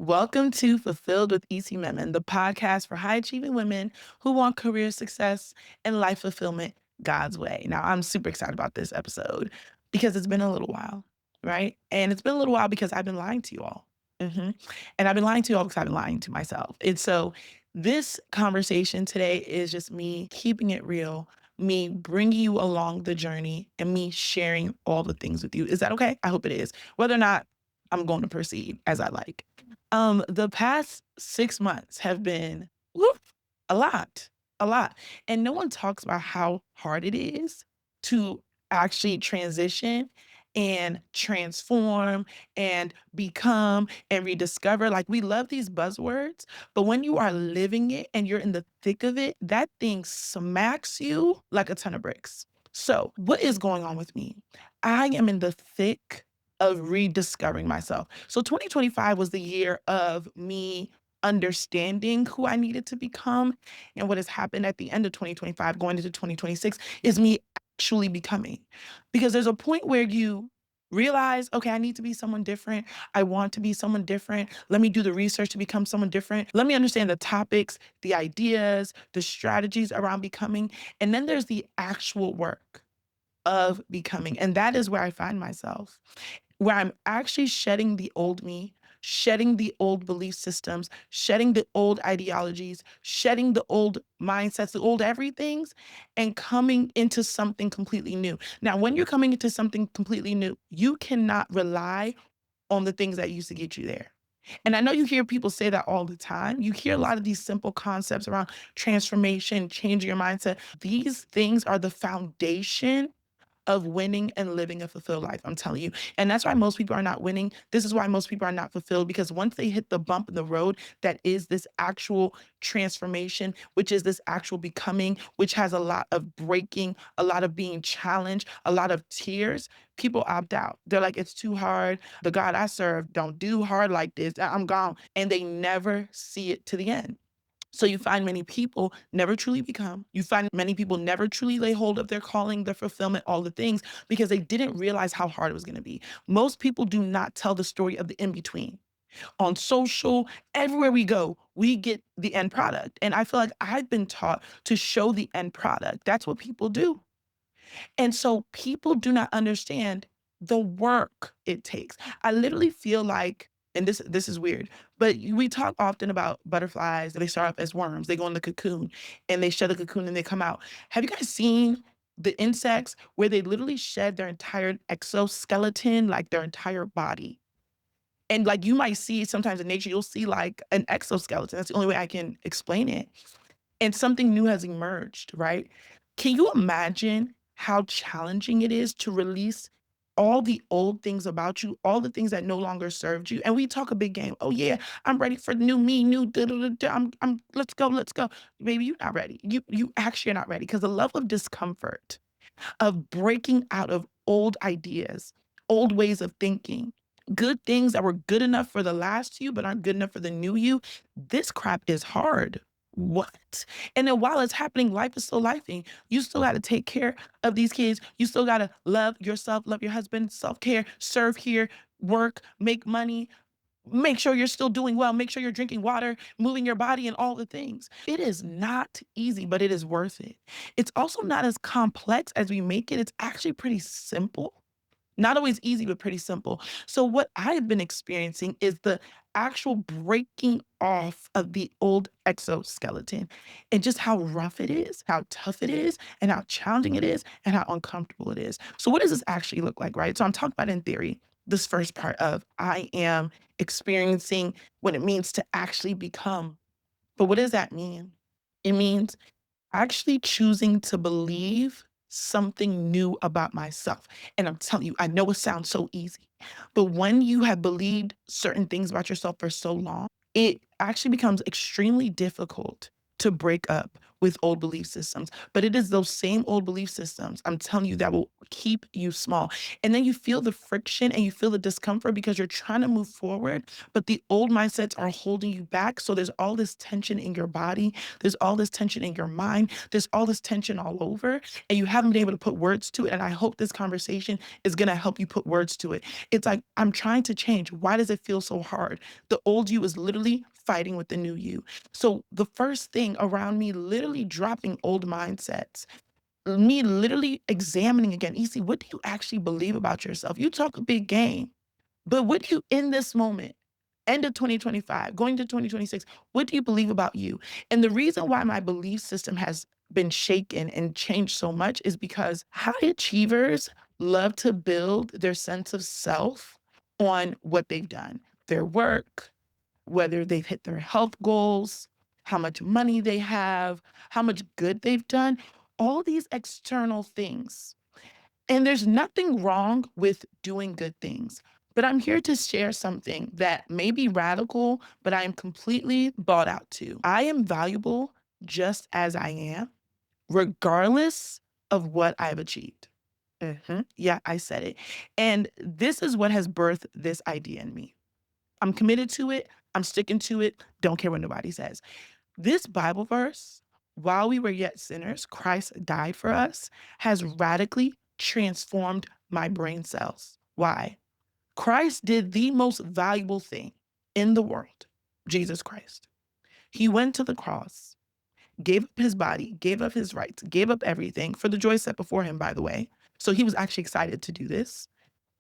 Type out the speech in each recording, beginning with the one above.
Welcome to Fulfilled with Isimemen, the podcast for high achieving women who want career success and life fulfillment God's way. Now, I'm super excited about this episode because it's been a little while, right? And it's been a little while because I've been lying to you all. Mhm. And I've been lying to you all because I've been lying to myself. And so, this conversation today is just me keeping it real, me bringing you along the journey, and me sharing all the things with you. Is that okay? I hope it is. Whether or not I'm going to proceed as I like. The past 6 months have been, woo, a lot, a lot, and no one talks about how hard it is to actually transition and transform and become and rediscover. Like, we love these buzzwords, but when you are living it and you're in the thick of it, that thing smacks you like a ton of bricks. So, what is going on with me? I am in the thick of rediscovering myself. So 2025 was the year of me understanding who I needed to become. And what has happened at the end of 2025, going into 2026, is me actually becoming. Because there's a point where you realize, okay, I need to be someone different. I want to be someone different. Let me do the research to become someone different. Let me understand the topics, the ideas, the strategies around becoming. And then there's the actual work of becoming. And that is where I find myself, where I'm actually shedding the old me, shedding the old belief systems, shedding the old ideologies, shedding the old mindsets, the old everythings, and coming into something completely new. Now, when you're coming into something completely new, you cannot rely on the things that used to get you there. And I know you hear people say that all the time. You hear a lot of these simple concepts around transformation, changing your mindset. These things are the foundation of winning and living a fulfilled life, I'm telling you. And that's why most people are not winning. This is why most people are not fulfilled, because once they hit the bump in the road, that is this actual transformation, which is this actual becoming, which has a lot of breaking, a lot of being challenged, a lot of tears, people opt out. They're like, it's too hard. The God I serve don't do hard like this. I'm gone. And they never see it to the end. So you find many people never truly become. You find many people never truly lay hold of their calling, their fulfillment, all the things, because they didn't realize how hard it was going to be. Most people do not tell the story of the in between. On social, everywhere we go, we get the end product. And I feel like I've been taught to show the end product. That's what people do. And so people do not understand the work it takes. I literally feel like, and this is weird, but we talk often about butterflies. They start off as worms. They go in the cocoon and they shed the cocoon and they come out. Have you guys seen the insects where they literally shed their entire exoskeleton, like their entire body? And like, you might see sometimes in nature, you'll see like an exoskeleton. That's the only way I can explain it, and something new has emerged, right? Can you imagine how challenging it is to release all the old things about you, all the things that no longer served you? And we talk a big game. Oh yeah, I'm ready for the new me, new da da da. Da. I'm let's go, let's go. Maybe you're not ready. You actually are not ready, because the level of discomfort of breaking out of old ideas, old ways of thinking, good things that were good enough for the last you, but aren't good enough for the new you. This crap is hard. What? And then while it's happening, life is still lifing. You still got to take care of these kids. You still got to love yourself, love your husband, self care, serve here, work, make money, make sure you're still doing well, make sure you're drinking water, moving your body, and all the things. It is not easy, but it is worth it. It's also not as complex as we make it. It's actually pretty simple. Not always easy, but pretty simple. So, what I've been experiencing is the actual breaking off of the old exoskeleton, and just how rough it is, how tough it is, and how challenging it is, and how uncomfortable it is. So, what does this actually look like, right? So, I'm talking about in theory, this first part of I am experiencing what it means to actually become. But what does that mean? It means actually choosing to believe something new about myself. And I'm telling you, I know it sounds so easy, but when you have believed certain things about yourself for so long, it actually becomes extremely difficult to break up with old belief systems. But it is those same old belief systems, I'm telling you, that will keep you small. And then you feel the friction and you feel the discomfort because you're trying to move forward, but the old mindsets are holding you back. So there's all this tension in your body. There's all this tension in your mind. There's all this tension all over, and you haven't been able to put words to it. And I hope this conversation is going to help you put words to it. It's like, I'm trying to change. Why does it feel so hard? The old you is literally fighting with the new you. So the first thing around me literally dropping old mindsets, me literally examining again, Isi, what do you actually believe about yourself? You talk a big game, but what do you in this moment, end of 2025, going to 2026, what do you believe about you? And the reason why my belief system has been shaken and changed so much is because high achievers love to build their sense of self on what they've done, their work, whether they've hit their health goals, how much money they have, how much good they've done, all these external things. And there's nothing wrong with doing good things. But I'm here to share something that may be radical, but I am completely bought out to. I am valuable just as I am, regardless of what I've achieved. Yeah, I said it. And this is what has birthed this idea in me. I'm committed to it. I'm sticking to it. Don't care what nobody says. This Bible verse, while we were yet sinners, Christ died for us, has radically transformed my brain cells. Why? Christ did the most valuable thing in the world, Jesus Christ. He went to the cross, gave up his body, gave up his rights, gave up everything for the joy set before him, by the way. So he was actually excited to do this,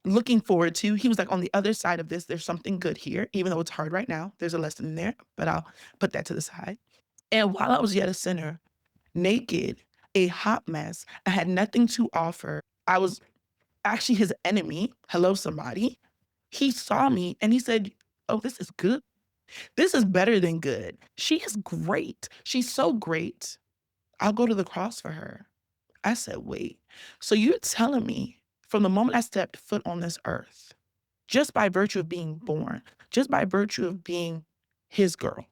looking forward to. He was like, on the other side of this, there's something good here, even though it's hard right now. There's a lesson in there, but I'll put that to the side. And while I was yet a sinner, naked, a hot mess, I had nothing to offer. I was actually his enemy. Hello, somebody. He saw me and he said, "Oh, this is good. This is better than good. She is great. She's so great. I'll go to the cross for her." I said, "Wait, so you're telling me from the moment I stepped foot on this earth, just by virtue of being born, just by virtue of being his girl,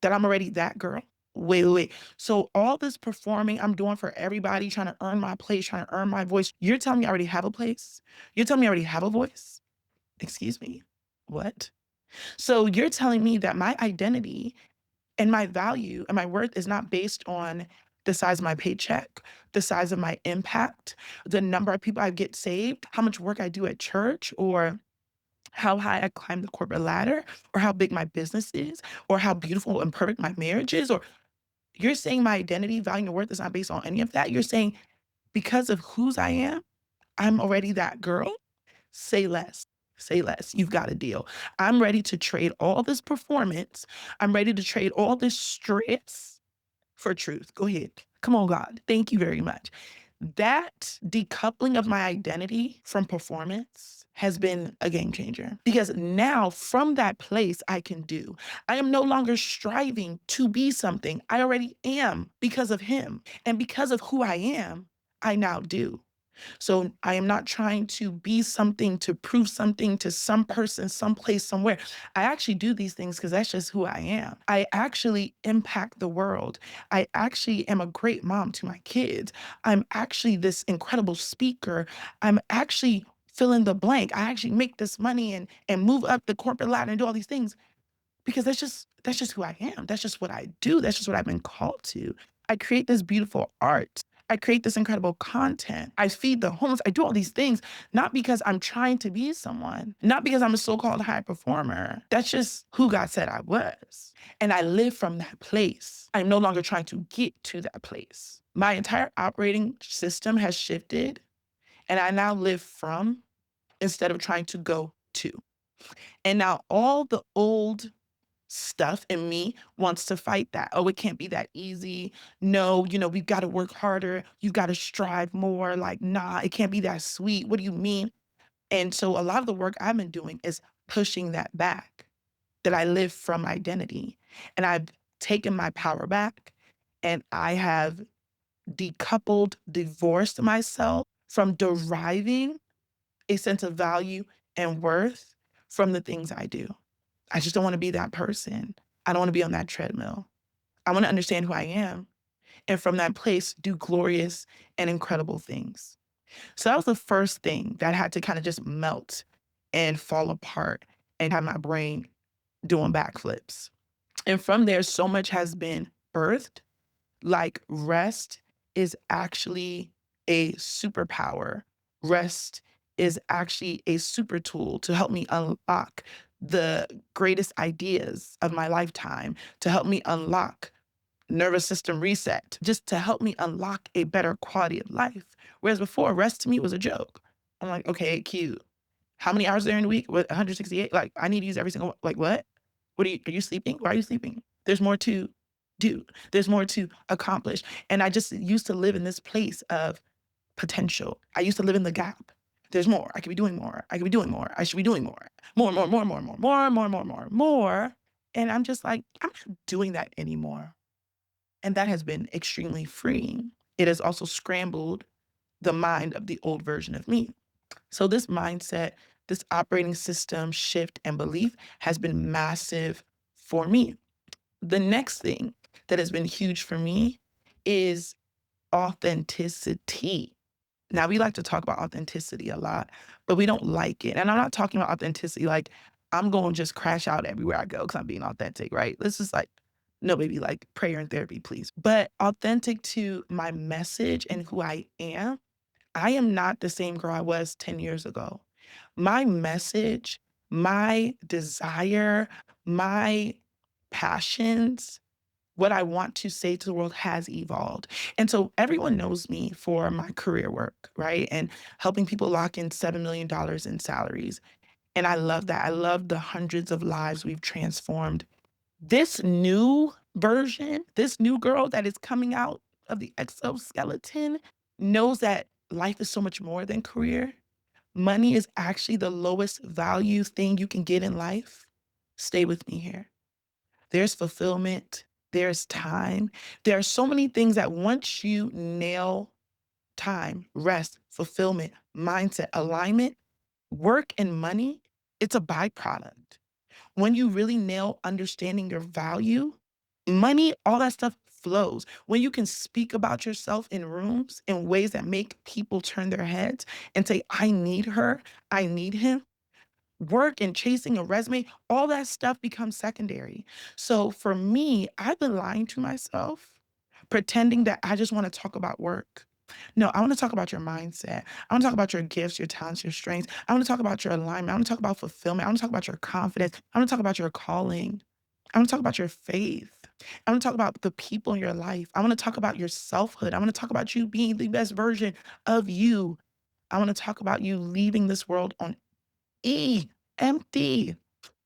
that I'm already that girl? Wait. So all this performing I'm doing for everybody, trying to earn my place, trying to earn my voice, you're telling me I already have a place? You're telling me I already have a voice? Excuse me, what?" So you're telling me that my identity and my value and my worth is not based on the size of my paycheck, the size of my impact, the number of people I get saved, how much work I do at church, or how high I climb the corporate ladder, or how big my business is, or how beautiful and perfect my marriage is, or you're saying my identity, value, and worth is not based on any of that. You're saying because of whose I am, I'm already that girl. Say less. Say less. You've got a deal. I'm ready to trade all this performance. I'm ready to trade all this stress for truth. Go ahead. Come on, God. Thank you very much. That decoupling of my identity from performance has been a game changer because now from that place I can do. I am no longer striving to be something. I already am because of him. And because of who I am, I now do. So I am not trying to be something, to prove something to some person, someplace, somewhere. I actually do these things because that's just who I am. I actually impact the world. I actually am a great mom to my kids. I'm actually this incredible speaker. I'm actually fill in the blank. I actually make this money and move up the corporate ladder and do all these things because that's just who I am. That's just what I do. That's just what I've been called to. I create this beautiful art. I create this incredible content. I feed the homeless. I do all these things, not because I'm trying to be someone, not because I'm a so-called high performer. That's just who God said I was. And I live from that place. I'm no longer trying to get to that place. My entire operating system has shifted, and I now live from instead of trying to go to. And now all the old stuff in me wants to fight that. Oh, it can't be that easy. No, we've got to work harder. You've got to strive more. Like, nah, it can't be that sweet. What do you mean? And so a lot of the work I've been doing is pushing that back, that I live from identity. And I've taken my power back and I have decoupled, divorced myself from deriving a sense of value and worth from the things I do. I just don't want to be that person. I don't want to be on that treadmill. I want to understand who I am. and from that place, do glorious and incredible things. So that was the first thing that had to kind of just melt and fall apart and have my brain doing backflips. And from there, so much has been birthed. Like rest is actually a superpower. Rest is actually a super tool to help me unlock the greatest ideas of my lifetime, to help me unlock nervous system reset, just to help me unlock a better quality of life. Whereas before, rest to me was a joke. I'm like, okay, cute. How many hours are there in a week? What, 168? Like, I need to use every single one. Like, what? Are you sleeping? Why are you sleeping? There's more to do. There's more to accomplish. And I just used to live in this place of potential. I used to live in the gap. There's more. I could be doing more. I could be doing more. I should be doing more. More, more, more, more, more, more, more, more, more, more. And I'm just like, I'm not doing that anymore. And that has been extremely freeing. It has also scrambled the mind of the old version of me. So this mindset, this operating system shift and belief has been massive for me. The next thing that has been huge for me is authenticity. Now, we like to talk about authenticity a lot, but we don't like it. And I'm not talking about authenticity like I'm going to just crash out everywhere I go because I'm being authentic, right? This is like, no, baby, like prayer and therapy, please. But authentic to my message and who I am not the same girl I was 10 years ago. My message, my desire, my passions, what I want to say to the world has evolved. And so everyone knows me for my career work, right? And helping people lock in $7 million in salaries. And I love that. I love the hundreds of lives we've transformed. This new version, this new girl that is coming out of the exoskeleton knows that life is so much more than career. Money is actually the lowest value thing you can get in life. Stay with me here. There's fulfillment, there's time. There are so many things that once you nail time, rest, fulfillment, mindset, alignment, work, and money, it's a byproduct. When you really nail understanding your value, money, all that stuff flows. When you can speak about yourself in rooms in ways that make people turn their heads and say, I need her, I need him, work and chasing a resume, all that stuff becomes secondary. So for me, I've been lying to myself, pretending that I just want to talk about work. No, I want to talk about your mindset. I want to talk about your gifts, your talents, your strengths. I want to talk about your alignment. I want to talk about fulfillment. I want to talk about your confidence. I want to talk about your calling. I want to talk about your faith. I want to talk about the people in your life. I want to talk about your selfhood. I want to talk about you being the best version of you. I want to talk about you leaving this world on empty.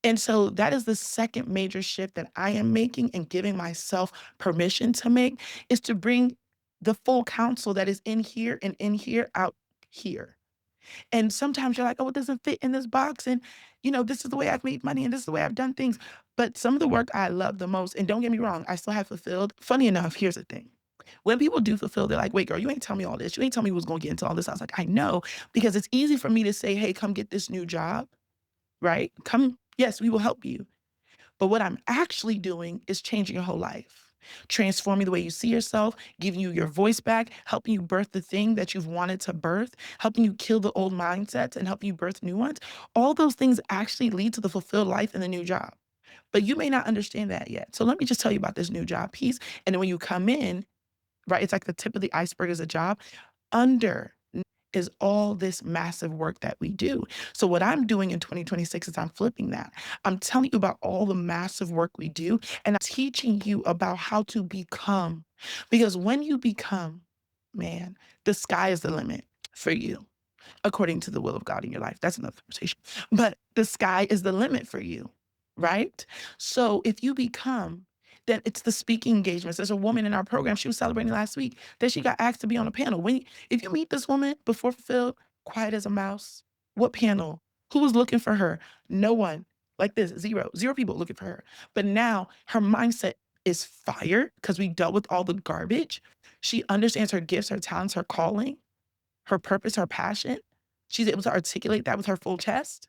And so that is the second major shift that I am making and giving myself permission to make is to bring the full counsel that is in here and in here out here. And sometimes you're like, oh, it doesn't fit in this box. And, this is the way I've made money and this is the way I've done things. But some of the work I love the most, and don't get me wrong, I still have fulfilled. Funny enough, here's the thing. When people do fulfill, they're like, wait, girl, you ain't tell me all this. You ain't tell me who's going to get into all this. I was like, I know, because it's easy for me to say, hey, come get this new job, right? Come, yes, we will help you. But what I'm actually doing is changing your whole life, transforming the way you see yourself, giving you your voice back, helping you birth the thing that you've wanted to birth, helping you kill the old mindsets and helping you birth new ones. All those things actually lead to the fulfilled life and the new job. But you may not understand that yet. So let me just tell you about this new job piece. And then when you come in, right, it's like the tip of the iceberg is a job. Under is all this massive work that we do. So what I'm doing in 2026 is I'm flipping that. I'm telling you about all the massive work we do, and I'm teaching you about how to become. Because when you become, man, the sky is the limit for you, according to the will of God in your life. That's another conversation. But the sky is the limit for you, right? So if you become, then it's the speaking engagements. There's a woman in our program, she was celebrating last week that she got asked to be on a panel. If you meet this woman before fulfilled, quiet as a mouse, what panel? Who was looking for her? No one. Like this, zero people looking for her. But now her mindset is fire because we dealt with all the garbage. She understands her gifts, her talents, her calling, her purpose, her passion. She's able to articulate that with her full chest.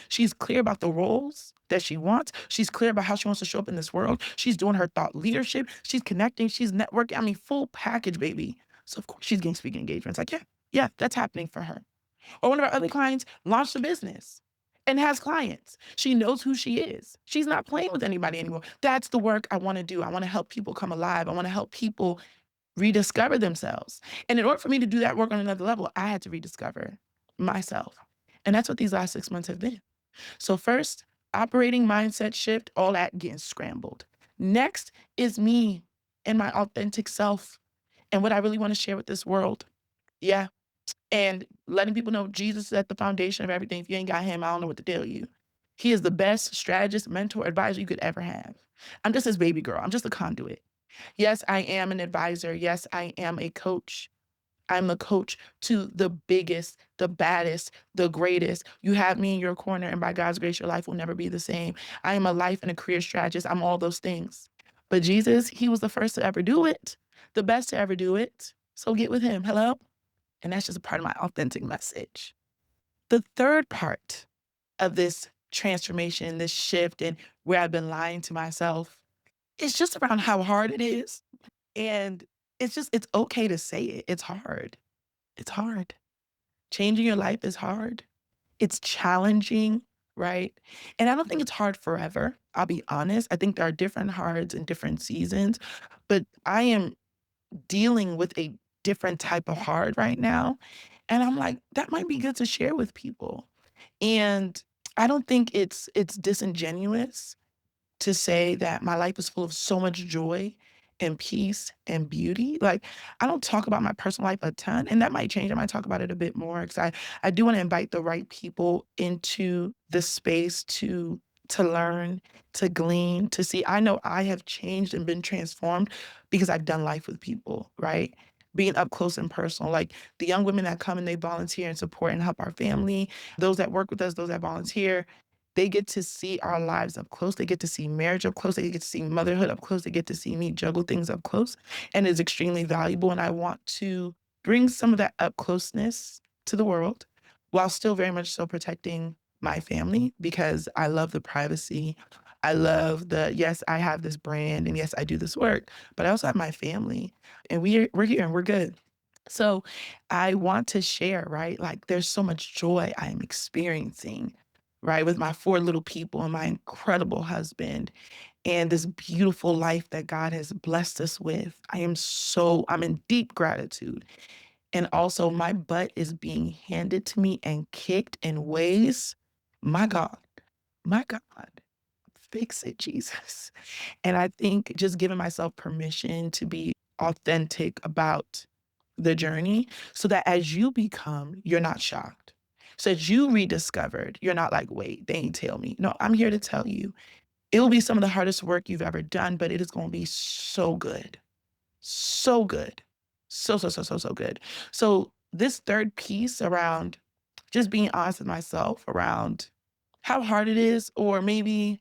She's clear about the roles. that she wants. She's clear about how she wants to show up in this world. She's doing her thought leadership. She's connecting. She's networking. I mean, full package, baby. So of course she's getting speaking engagements. Like, yeah, that's happening for her. Or one of our other clients launched a business and has clients. She knows who she is. She's not playing with anybody anymore. That's the work I want to do. I want to help people come alive. I want to help people rediscover themselves. And in order for me to do that work on another level, I had to rediscover myself. And that's what these last 6 months have been. So first, operating mindset shift, all that getting scrambled. Next is me and my authentic self and what I really want to share with this world. Yeah. And letting people know Jesus is at the foundation of everything. If you ain't got him, I don't know what to tell you. He is the best strategist, mentor, advisor you could ever have. I'm just his baby girl. I'm just a conduit. Yes, I am an advisor. Yes, I am a coach. I'm a coach to the biggest, the baddest, the greatest. You have me in your corner, and by God's grace, your life will never be the same. I am a life and a career strategist. I'm all those things. But Jesus, he was the first to ever do it, the best to ever do it. So get with him. Hello? And that's just a part of my authentic message. The third part of this transformation, this shift, and where I've been lying to myself, is just around how hard it is. And it's okay to say it. It's hard. It's hard. Changing your life is hard. It's challenging, right? And I don't think it's hard forever. I'll be honest. I think there are different hards and different seasons, but I am dealing with a different type of hard right now. And I'm like, that might be good to share with people. And I don't think it's disingenuous to say that my life is full of so much joy and peace and beauty. Like, I don't talk about my personal life a ton, and that might change. I might talk about it a bit more because I do want to invite the right people into the space to learn, to glean, to see. I know I have changed and been transformed because I've done life with people, right? Being up close and personal, like the young women that come and they volunteer and support and help our family, those that work with us, those that volunteer, they get to see our lives up close. They get to see marriage up close. They get to see motherhood up close. They get to see me juggle things up close. And it's extremely valuable. And I want to bring some of that up closeness to the world while still very much so protecting my family because I love the privacy. I love yes, I have this brand and yes, I do this work, but I also have my family and we're here and we're good. So I want to share, right? Like there's so much joy I am experiencing, right? With my four little people and my incredible husband and this beautiful life that God has blessed us with. I'm in deep gratitude. And also my butt is being handed to me and kicked in ways, my God, my God, fix it, Jesus. And I think just giving myself permission to be authentic about the journey so that as you become, you're not shocked. So as you rediscovered, you're not like, wait, they ain't tell me. No, I'm here to tell you. It will be some of the hardest work you've ever done, but it is going to be so good. So good. So good. So this third piece around just being honest with myself around how hard it is, or maybe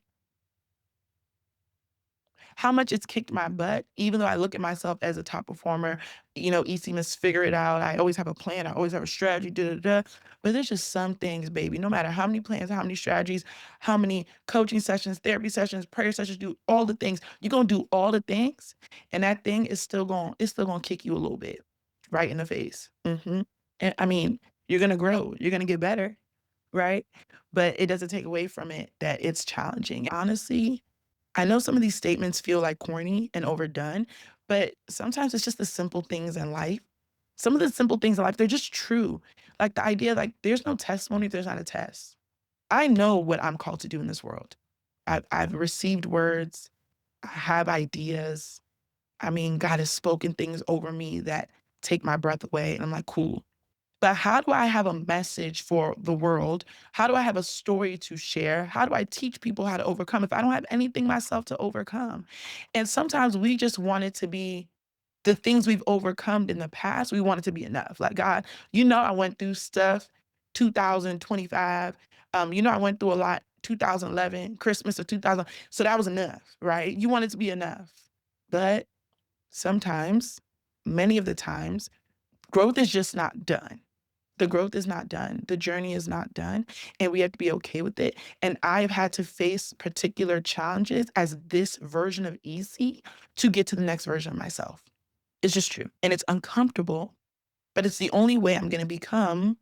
how much it's kicked my butt, even though I look at myself as a top performer, EC must figure it out. I always have a plan. I always have a strategy, da, da, da. But there's just some things, baby, no matter how many plans, how many strategies, how many coaching sessions, therapy sessions, prayer sessions, do all the things. You're going to do all the things. And that thing is it's still going to kick you a little bit right in the face. And I mean, you're going to grow. You're going to get better. Right. But it doesn't take away from it that it's challenging. Honestly, I know some of these statements feel like corny and overdone, but sometimes it's just the simple things in life. Some of the simple things in life, they're just true. Like the idea, like there's no testimony if there's not a test. I know what I'm called to do in this world. I've received words. I have ideas. I mean, God has spoken things over me that take my breath away. And I'm like, cool. But how do I have a message for the world? How do I have a story to share? How do I teach people how to overcome if I don't have anything myself to overcome? And sometimes we just want it to be the things we've overcome in the past. We want it to be enough. Like, God, I went through stuff 2025. I went through a lot 2011, Christmas of 2000. So that was enough, right? You want it to be enough. But sometimes, many of the times, growth is just not done. The growth is not done. The journey is not done, and we have to be okay with it. And I've had to face particular challenges as this version of easy to get to the next version of myself. It's just true. And it's uncomfortable, but it's the only way I'm going to become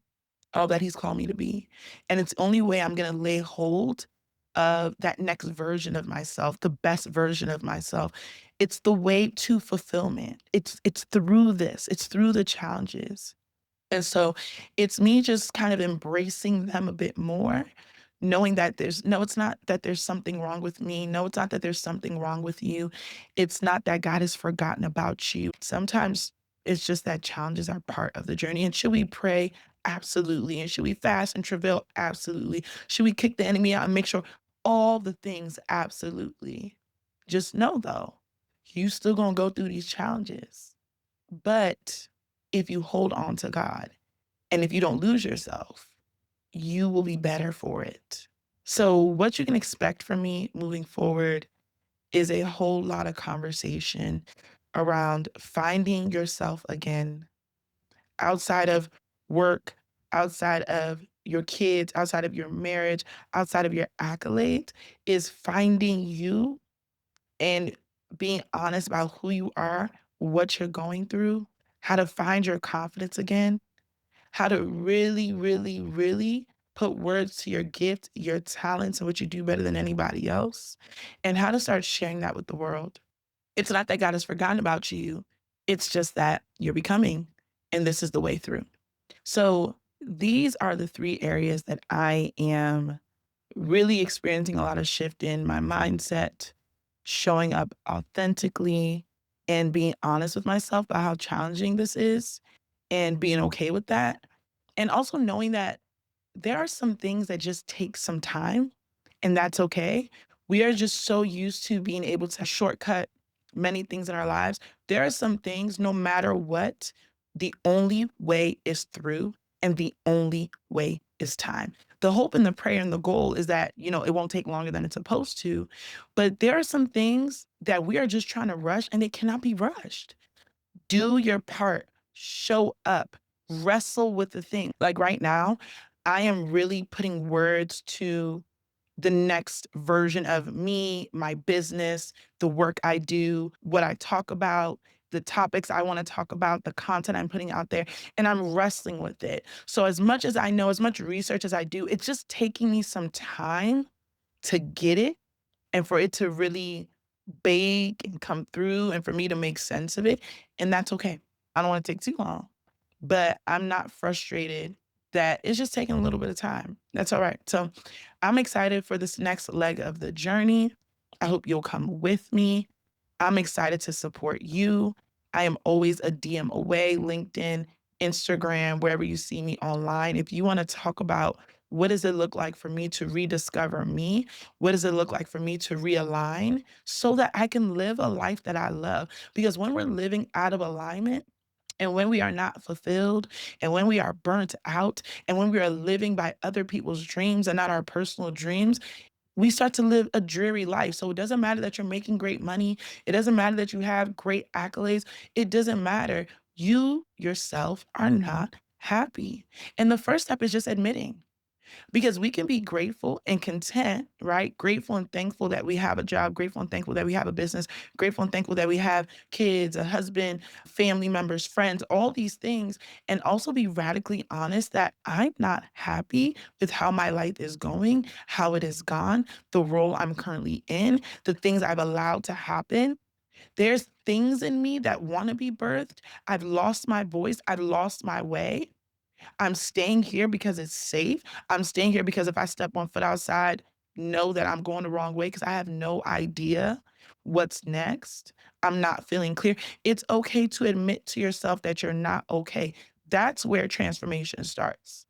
all that he's called me to be. And it's the only way I'm going to lay hold of that next version of myself, the best version of myself. It's the way to fulfillment. It's through this. It's through the challenges. And so it's me just kind of embracing them a bit more, knowing that it's not that there's something wrong with me. No, it's not that there's something wrong with you. It's not that God has forgotten about you. Sometimes it's just that challenges are part of the journey. And should we pray? Absolutely. And should we fast and travail? Absolutely. Should we kick the enemy out and make sure all the things? Absolutely. Just know though, you still gonna go through these challenges. But if you hold on to God and if you don't lose yourself, you will be better for it. So, what you can expect from me moving forward is a whole lot of conversation around finding yourself again outside of work, outside of your kids, outside of your marriage, outside of your accolades, is finding you and being honest about who you are, what you're going through, how to find your confidence again, how to really, really, really put words to your gift, your talents, and what you do better than anybody else, and how to start sharing that with the world. It's not that God has forgotten about you, it's just that you're becoming, and this is the way through. So, these are the 3 areas that I am really experiencing a lot of shift in my mindset, showing up authentically, and being honest with myself about how challenging this is, and being okay with that. And also knowing that there are some things that just take some time, and that's okay. We are just so used to being able to shortcut many things in our lives. There are some things, no matter what, the only way is through, and the only way is time. The hope and the prayer and the goal is that, it won't take longer than it's supposed to. But there are some things that we are just trying to rush, and it cannot be rushed. Do your part, show up, wrestle with the thing. Like right now, I am really putting words to the next version of me, my business, the work I do, what I talk about, the topics I want to talk about, the content I'm putting out there, and I'm wrestling with it. So, as much as I know, as much research as I do, it's just taking me some time to get it and for it to really bake and come through and for me to make sense of it. And that's okay. I don't want to take too long, but I'm not frustrated that it's just taking a little bit of time. That's all right. So I'm excited for this next leg of the journey. I hope you'll come with me. I'm excited to support you. I am always a DM away, LinkedIn, Instagram, wherever you see me online. If you want to talk about what does it look like for me to rediscover me? What does it look like for me to realign so that I can live a life that I love? Because when we're living out of alignment, and when we are not fulfilled, and when we are burnt out, and when we are living by other people's dreams and not our personal dreams, we start to live a dreary life. So it doesn't matter that you're making great money. It doesn't matter that you have great accolades. It doesn't matter. You yourself are not happy. And the first step is just admitting. Because we can be grateful and content, right? Grateful and thankful that we have a job, grateful and thankful that we have a business, grateful and thankful that we have kids, a husband, family members, friends, all these things. And also be radically honest that I'm not happy with how my life is going, how it has gone, the role I'm currently in, the things I've allowed to happen. There's things in me that want to be birthed. I've lost my voice. I've lost my way. I'm staying here because it's safe. I'm staying here because if I step one foot outside, know that I'm going the wrong way because I have no idea what's next. I'm not feeling clear. It's okay to admit to yourself that you're not okay. That's where transformation starts.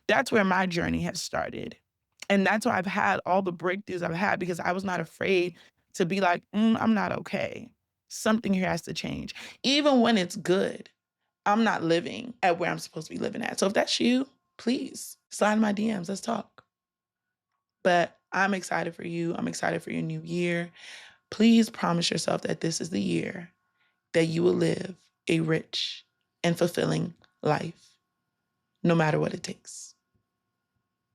That's where my journey has started. And that's why I've had all the breakthroughs I've had because I was not afraid to be like, I'm not okay. Something here has to change. Even when it's good, I'm not living at where I'm supposed to be living at. So if that's you, please slide in my DMs. Let's talk. But I'm excited for you. I'm excited for your new year. Please promise yourself that this is the year that you will live a rich and fulfilling life. no matter what it takes.